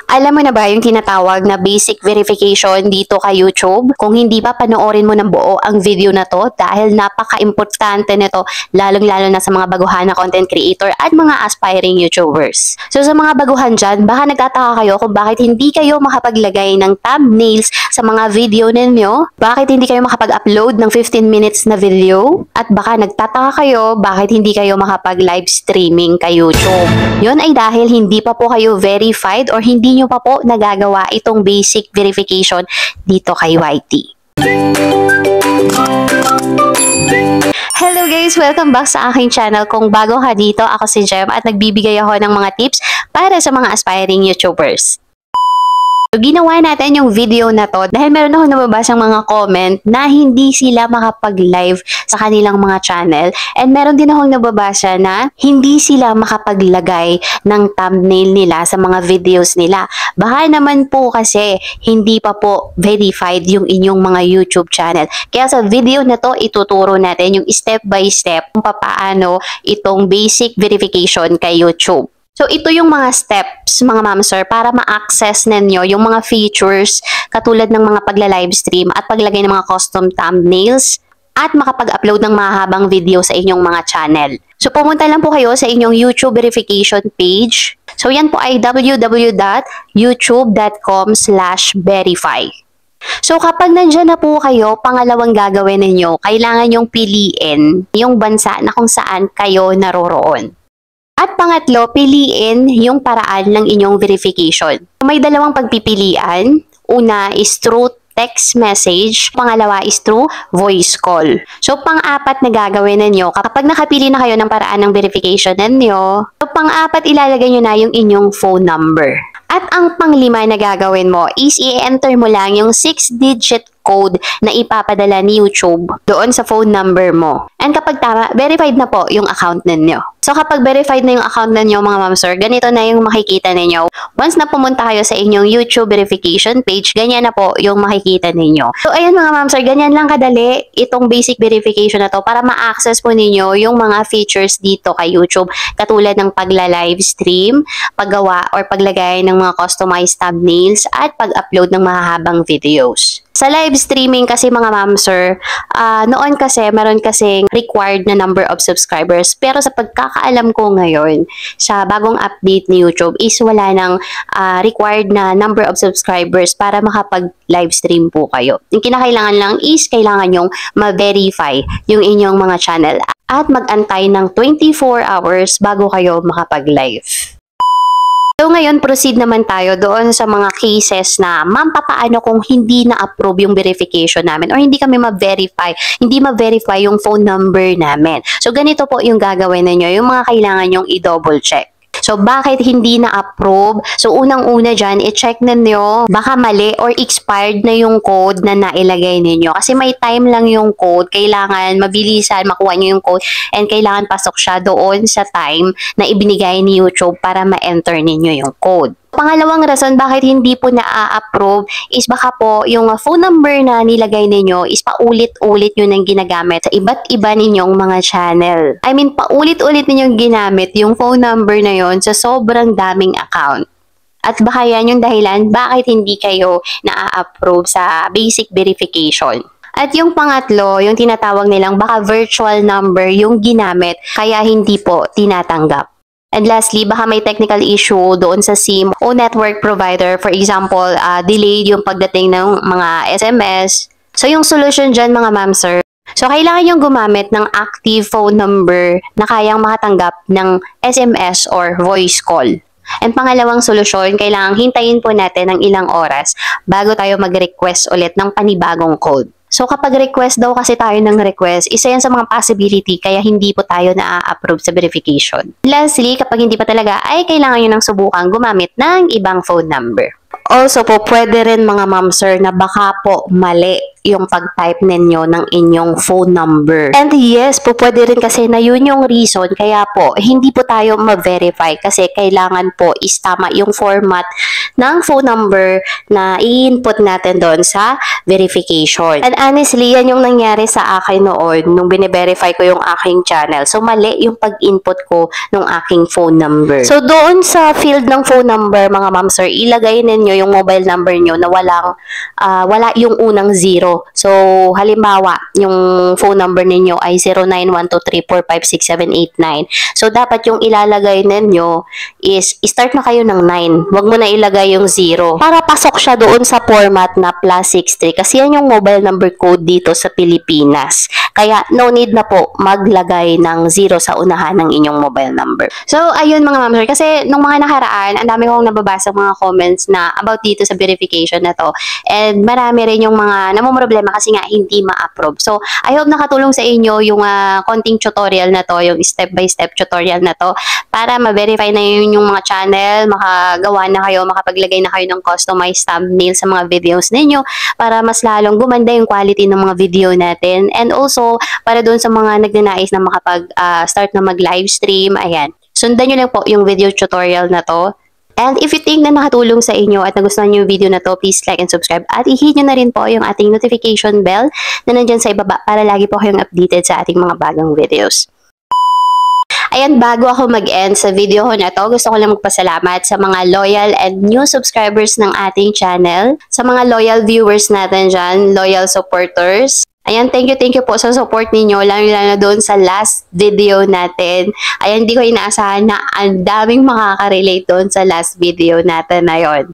Alam mo na ba yung tinatawag na basic verification dito kay YouTube? Kung hindi pa, panoorin mo ng buo ang video na to dahil napaka-importante nito lalong-lalo na sa mga baguhan na content creator at mga aspiring YouTubers. So sa mga baguhan dyan, baka nagtataka kayo kung bakit hindi kayo makapaglagay ng thumbnails sa mga video ninyo, bakit hindi kayo makapag-upload ng 15 minutes na video, at baka nagtataka kayo bakit hindi kayo makapag-live streaming kay YouTube. Yun ay dahil hindi pa po kayo verified or hindi nyo pa po nagagawa itong basic verification dito kay YT. Hello guys! Welcome back sa aking channel. Kung bago ka dito, ako si Jem at nagbibigay ako ng mga tips para sa mga aspiring YouTubers. So, ginawa natin yung video na to dahil meron ako nababasang mga comment na hindi sila makapag-live sa kanilang mga channel, and meron din akong nababasa na hindi sila makapaglagay ng thumbnail nila sa mga videos nila. Baka naman po kasi hindi pa po verified yung inyong mga YouTube channel. Kaya sa video na to, ituturo natin yung step by step kung paano itong basic verification kay YouTube. So, ito yung mga steps, mga ma'am sir, para ma-access ninyo yung mga features katulad ng mga pagla-livestream at paglagay ng mga custom thumbnails at makapag-upload ng mahabang video sa inyong mga channel. So, pumunta lang po kayo sa inyong YouTube verification page. So, yan po ay www.youtube.com/verify. So, kapag nandyan na po kayo, pangalawang gagawin ninyo, kailangan yung piliin yung bansa na kung saan kayo naroroon. At pangatlo, piliin yung paraan ng inyong verification. May dalawang pagpipilian. Una is through text message. Pangalawa is through voice call. So, pang-apat na gagawin ninyo, kapag nakapili na kayo ng paraan ng verification ninyo, so pang-apat ilalagay nyo na yung inyong phone number. At ang pang-lima na gagawin mo is i-enter mo lang yung 6-digit code na ipapadala ni YouTube doon sa phone number mo. And kapag tama, verified na po yung account ninyo. So kapag verified na yung account ninyo mga ma'am sir, ganito na yung makikita ninyo. Once na pumunta kayo sa inyong YouTube verification page, ganyan na po yung makikita ninyo. So ayan mga ma'am sir, ganyan lang kadali itong basic verification na to para ma-access po ninyo yung mga features dito kay YouTube. Katulad ng pagla-livestream, paggawa or paglagay ng mga customized thumbnails at pag-upload ng mahahabang videos. Sa live streaming kasi mga ma'am sir, noon kasi meron kasing required na number of subscribers, pero sa pagkakaalam ko ngayon sa bagong update ni YouTube is wala nang required na number of subscribers para makapag live stream po kayo. Yung kinakailangan lang is kailangan yung ma-verify yung inyong mga channel at mag-antay ng 24 hours bago kayo makapag-live. So ngayon, proceed naman tayo doon sa mga cases na, ma'am, papaano kung hindi na-approve yung verification namin or hindi kami hindi ma-verify yung phone number namin. So ganito po yung gagawin ninyo, yung mga kailangan yung i-double check. So, bakit hindi na-approve? So, unang-una dyan, i-check ninyo, baka mali or expired na yung code na nailagay ninyo. Kasi may time lang yung code. Kailangan mabilisan makuha nyo yung code and kailangan pasok siya doon sa time na ibinigay ni YouTube para ma-enter ninyo yung code. Pangalawang rason bakit hindi po na-approve is baka po yung phone number na nilagay ninyo is paulit-ulit nyo nang ginagamit sa iba't iba ninyong mga channel. I mean, paulit-ulit ninyong ginamit yung phone number na yon sa sobrang daming account. At baka yan yung dahilan bakit hindi kayo na-approve sa basic verification. At yung pangatlo, yung tinatawag nilang baka virtual number yung ginamit kaya hindi po tinatanggap. And lastly, baka may technical issue doon sa SIM o network provider. For example, delayed yung pagdating ng mga SMS. So, yung solution dyan mga ma'am sir, so kailangan yung gumamit ng active phone number na kayang makatanggap ng SMS or voice call. And pangalawang solusyon, kailangan hintayin po natin ng ilang oras bago tayo mag-request ulit ng panibagong code. So kapag request daw kasi tayo ng request, isa yan sa mga possibility kaya hindi po tayo na-approve sa verification. Lastly, kapag hindi pa talaga ay kailangan nyo ng subukan gumamit ng ibang phone number. Also po, pwede rin mga ma'am sir na baka po mali yung pag-type ninyo ng inyong phone number. And yes, po pwede rin kasi na yun yung reason kaya po hindi po tayo ma-verify kasi kailangan po is tama yung format ng phone number na i-input natin doon sa verification. And honestly, yan yung nangyari sa akin noon nung bine-verify ko yung aking channel. So, mali yung pag-input ko ng aking phone number. So, doon sa field ng phone number, mga ma'am sir, ilagay ninyo yung mobile number nyo na wala yung unang zero. So, halimbawa, yung phone number ninyo ay 091234567889. So, dapat yung ilalagay ninyo is start na kayo ng 9. Huwag mo na ilagay yung 0 para pasok siya doon sa format na +63 kasi yan yung mobile number code dito sa Pilipinas. Kaya no need na po maglagay ng 0 sa unahan ng inyong mobile number. So, ayun mga ma'am sir, kasi nung mga nakaraan, ang dami kong nababasa mga comments na about dito sa verification na to. And marami rin yung mga namumroblema kasi nga hindi ma-approve. So, I hope nakatulong sa inyo yung konting tutorial na to, yung step-by-step tutorial na to para ma-verify na yun yung mga channel, makagawa na kayo, makapaglagay na kayo ng customized thumbnail sa mga videos ninyo para mas lalong gumanda yung quality ng mga video natin. And also, para doon sa mga nagnanais na makapag-start na mag-live stream, ayan, sundan nyo lang po yung video tutorial na to. And if you think na nakatulong sa inyo at nagustuhan nyo yung video na to, please like and subscribe. At i-hit nyo na rin po yung ating notification bell na nandyan sa ibaba para lagi po kayong updated sa ating mga bagong videos. Ayan, bago ako mag-end sa video ko na to, gusto ko lang magpasalamat sa mga loyal and new subscribers ng ating channel, sa mga loyal viewers natin dyan, loyal supporters. Ayan, thank you po sa support ninyo, lalo na doon sa last video natin. Ayan, hindi ko inaasahan na ang daming makaka-relate doon sa last video natin na yon.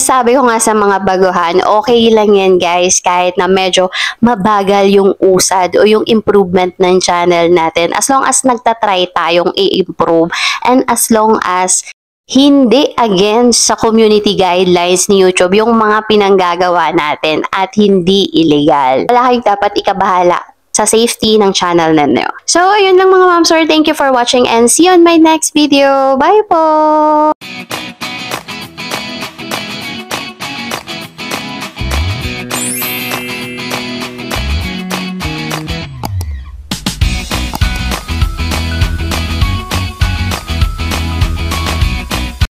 Sabi ko nga sa mga baguhan, okay lang yan guys, kahit na medyo mabagal yung usad o yung improvement ng channel natin. As long as nagtatry tayong i-improve and as long as hindi against sa community guidelines ni YouTube yung mga pinanggagawa natin at hindi illegal. Wala kayong dapat ikabahala sa safety ng channel ninyo. So, ayun lang mga ma'am sir. Thank you for watching and see you on my next video. Bye po!